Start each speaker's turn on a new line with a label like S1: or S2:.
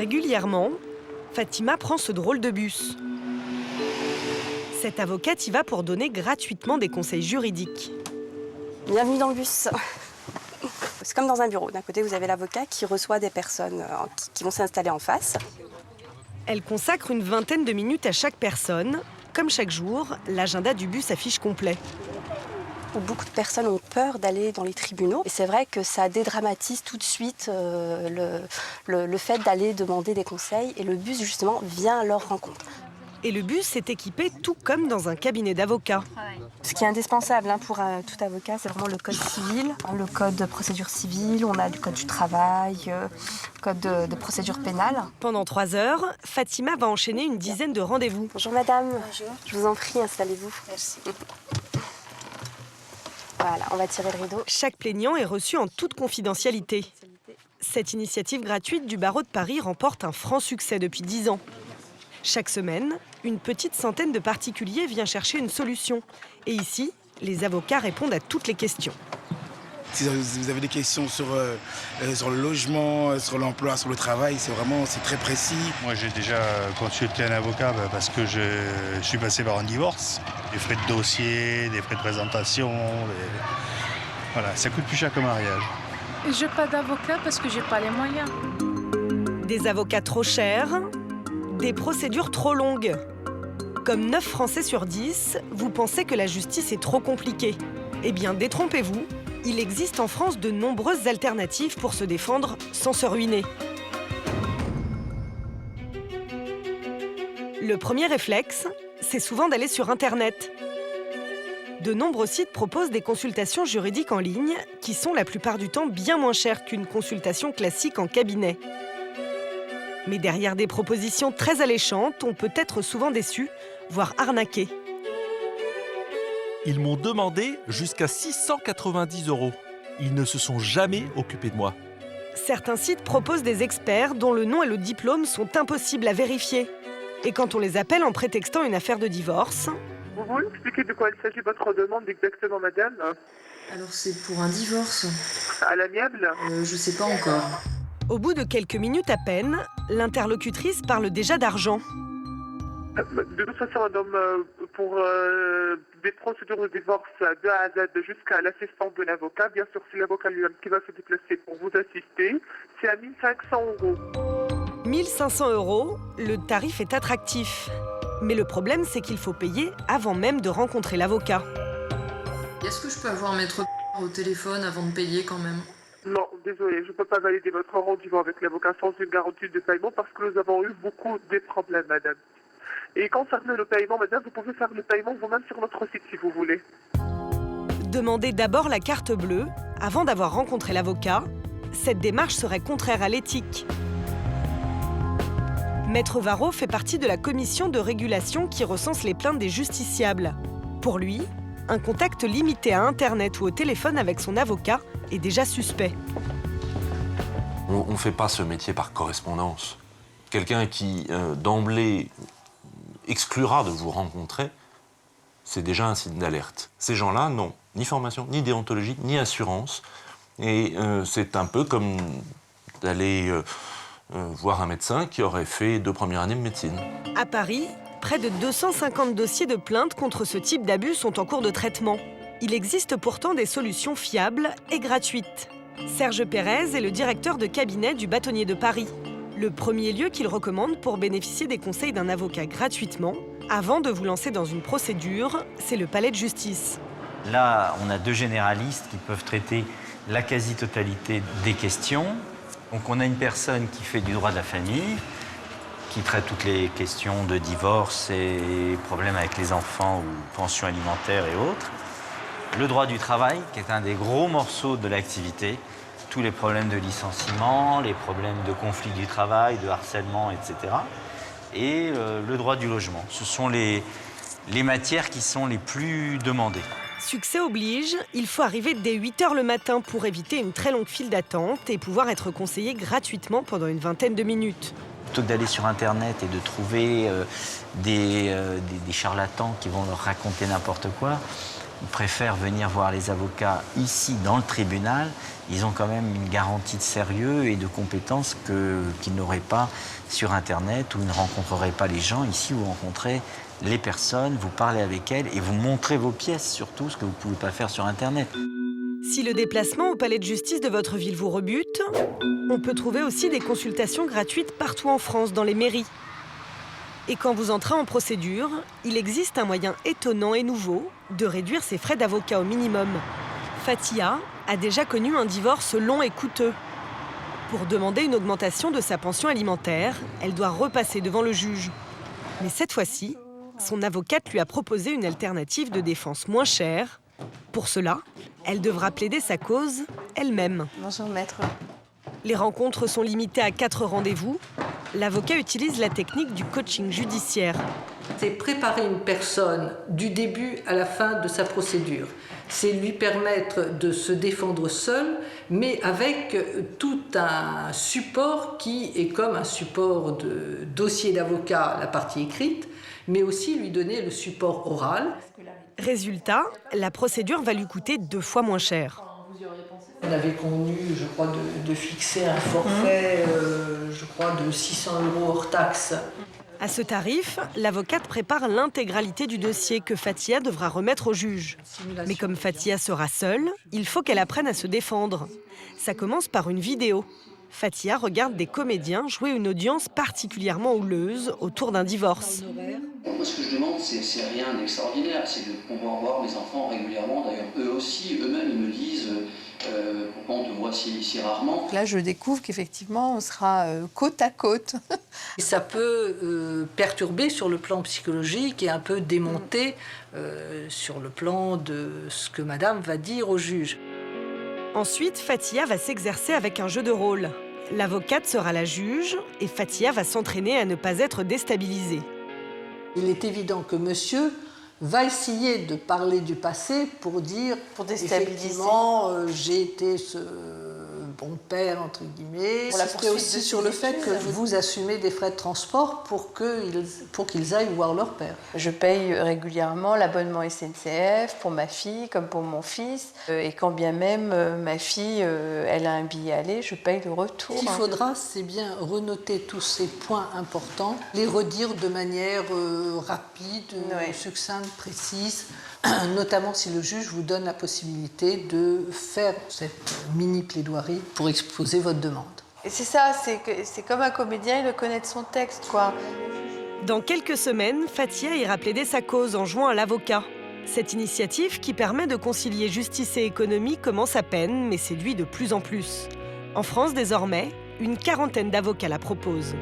S1: Régulièrement, Fatima prend ce drôle de bus. Cette avocate y va pour donner gratuitement des conseils juridiques.
S2: Bienvenue dans le bus. C'est comme dans un bureau. D'un côté, vous avez l'avocat qui reçoit des personnes qui vont s'installer en face.
S1: Elle consacre une vingtaine de minutes à chaque personne. Comme chaque jour, l'agenda du bus affiche complet.
S2: Beaucoup de personnes ont peur d'aller dans les tribunaux. Et c'est vrai que ça dédramatise tout de suite le fait d'aller demander des conseils. Et le bus, justement, vient à leur rencontre.
S1: Et le bus est équipé tout comme dans un cabinet d'avocats.
S2: Ce qui est indispensable pour tout avocat, c'est vraiment le code civil, le code de procédure civile, on a le code du travail, code de procédure pénale.
S1: Pendant 3 heures, Fatima va enchaîner une dizaine de rendez-vous.
S2: Bonjour madame.
S3: Bonjour.
S2: Je vous en prie, installez-vous.
S3: Merci.
S2: Voilà, on va tirer le rideau.
S1: Chaque plaignant est reçu en toute confidentialité. Cette initiative gratuite du barreau de Paris remporte un franc succès depuis 10 ans. Chaque semaine, une petite centaine de particuliers vient chercher une solution. Et ici, les avocats répondent à toutes les questions.
S4: Si vous avez des questions sur le logement, sur l'emploi, sur le travail, c'est très précis.
S5: Moi, j'ai déjà consulté un avocat parce que je suis passé par un divorce. Des frais de dossier, des frais de présentation. Voilà, ça coûte plus cher qu'un mariage.
S3: Je n'ai pas d'avocat parce que je n'ai pas les moyens.
S1: Des avocats trop chers, des procédures trop longues. Comme 9 Français sur 10, vous pensez que la justice est trop compliquée. Eh bien, détrompez-vous, il existe en France de nombreuses alternatives pour se défendre sans se ruiner. Le premier réflexe, c'est souvent d'aller sur Internet. De nombreux sites proposent des consultations juridiques en ligne qui sont la plupart du temps bien moins chères qu'une consultation classique en cabinet. Mais derrière des propositions très alléchantes, on peut être souvent déçu, voire arnaqué.
S6: Ils m'ont demandé jusqu'à 690 €. Ils ne se sont jamais occupés de moi.
S1: Certains sites proposent des experts dont le nom et le diplôme sont impossibles à vérifier. Et quand on les appelle en prétextant une affaire de divorce...
S7: Vous pouvez expliquer de quoi il s'agit votre demande exactement, madame?
S8: Alors c'est pour un divorce.
S7: À l'amiable?
S8: Je sais pas encore.
S1: Au bout de quelques minutes à peine, l'interlocutrice parle déjà d'argent.
S7: De toute façon, madame, pour des procédures de divorce de A à Z jusqu'à l'assistance de l'avocat, bien sûr, c'est l'avocat lui-même qui va se déplacer pour vous assister, c'est à 1 500 €.
S1: 1 500 €, le tarif est attractif. Mais le problème, c'est qu'il faut payer avant même de rencontrer l'avocat.
S8: Est-ce que je peux avoir maître au téléphone avant de payer quand même?
S7: Non, désolé, je ne peux pas valider votre rendez-vous avec l'avocat sans une garantie de paiement parce que nous avons eu beaucoup de problèmes, madame. Et concernant le paiement, madame, vous pouvez faire le paiement vous-même sur notre site si vous voulez.
S1: Demandez d'abord la carte bleue avant d'avoir rencontré l'avocat. Cette démarche serait contraire à l'éthique. Maître Varro fait partie de la commission de régulation qui recense les plaintes des justiciables. Pour lui, un contact limité à Internet ou au téléphone avec son avocat est déjà suspect.
S9: On ne fait pas ce métier par correspondance. Quelqu'un qui, d'emblée, exclura de vous rencontrer, c'est déjà un signe d'alerte. Ces gens-là n'ont ni formation, ni déontologie, ni assurance. Et c'est un peu comme d'aller voir un médecin qui aurait fait 2 premières années de médecine.
S1: À Paris, près de 250 dossiers de plainte contre ce type d'abus sont en cours de traitement. Il existe pourtant des solutions fiables et gratuites. Serge Pérez est le directeur de cabinet du Bâtonnier de Paris. Le premier lieu qu'il recommande pour bénéficier des conseils d'un avocat gratuitement, avant de vous lancer dans une procédure, c'est le palais de justice.
S10: Là, on a 2 généralistes qui peuvent traiter la quasi-totalité des questions. Donc on a une personne qui fait du droit de la famille, qui traite toutes les questions de divorce et problèmes avec les enfants ou pensions alimentaires et autres. Le droit du travail, qui est un des gros morceaux de l'activité. Tous les problèmes de licenciement, les problèmes de conflit du travail, de harcèlement, etc. Et le droit du logement. Ce sont les matières qui sont les plus demandées.
S1: Succès oblige, il faut arriver dès 8 h le matin pour éviter une très longue file d'attente et pouvoir être conseillé gratuitement pendant une vingtaine de minutes.
S10: Plutôt que d'aller sur Internet et de trouver des charlatans qui vont leur raconter n'importe quoi, préfèrent venir voir les avocats ici, dans le tribunal. Ils ont quand même une garantie de sérieux et de compétences qu'ils n'auraient pas sur Internet, où ils ne rencontreraient pas les gens. Ici, vous rencontrez les personnes, vous parlez avec elles et vous montrez vos pièces, surtout, ce que vous ne pouvez pas faire sur Internet.
S1: Si le déplacement au palais de justice de votre ville vous rebute, on peut trouver aussi des consultations gratuites partout en France, dans les mairies. Et quand vous entrez en procédure, il existe un moyen étonnant et nouveau de réduire ses frais d'avocat au minimum. Fatia a déjà connu un divorce long et coûteux. Pour demander une augmentation de sa pension alimentaire, elle doit repasser devant le juge. Mais cette fois-ci, son avocate lui a proposé une alternative de défense moins chère. Pour cela, elle devra plaider sa cause elle-même.
S2: Bonjour maître.
S1: Les rencontres sont limitées à 4 rendez-vous. L'avocat utilise la technique du coaching judiciaire.
S11: C'est préparer une personne du début à la fin de sa procédure. C'est lui permettre de se défendre seul, mais avec tout un support qui est comme un support de dossier d'avocat, la partie écrite, mais aussi lui donner le support oral.
S1: Résultat, la procédure va lui coûter 2 fois moins cher.
S11: On avait convenu, je crois, de fixer un forfait, je crois, de 600 € hors taxe.
S1: À ce tarif, l'avocate prépare l'intégralité du dossier que Fatia devra remettre au juge. Mais comme Fatia sera seule, il faut qu'elle apprenne à se défendre. Ça commence par une vidéo. Fatia regarde des comédiens jouer une audience particulièrement houleuse autour d'un divorce.
S12: Moi, ce que je demande, c'est rien d'extraordinaire. C'est de pouvoir voir mes enfants régulièrement. D'ailleurs, eux aussi, eux-mêmes, ils me disent pourquoi on te voit si rarement.
S13: Là, je découvre qu'effectivement, on sera côte à côte.
S11: Et ça peut perturber sur le plan psychologique et un peu démonter sur le plan de ce que madame va dire au juge.
S1: Ensuite, Fatia va s'exercer avec un jeu de rôle. L'avocate sera la juge et Fatia va s'entraîner à ne pas être déstabilisée.
S11: Il est évident que monsieur va essayer de parler du passé pour dire effectivement j'ai été ce bon père entre guillemets.
S13: Pour la
S11: poursuite aussi sur le fait que vous assumez des frais de transport pour qu'ils aillent voir leur père.
S13: Je paye régulièrement l'abonnement SNCF pour ma fille comme pour mon fils. Et quand bien même ma fille elle a un billet aller, je paye le retour.
S11: Ce qu'il faudra, c'est bien renoter tous ces points importants, les redire de manière rapide, succincte, précise, notamment si le juge vous donne la possibilité de faire cette mini plaidoirie pour exposer votre demande.
S13: Et c'est ça, c'est comme un comédien, il doit connaître son texte, quoi.
S1: Dans quelques semaines, Fatia ira plaider sa cause en jouant à l'avocat. Cette initiative qui permet de concilier justice et économie commence à peine, mais séduit de plus en plus. En France, désormais, une 40aine d'avocats la proposent.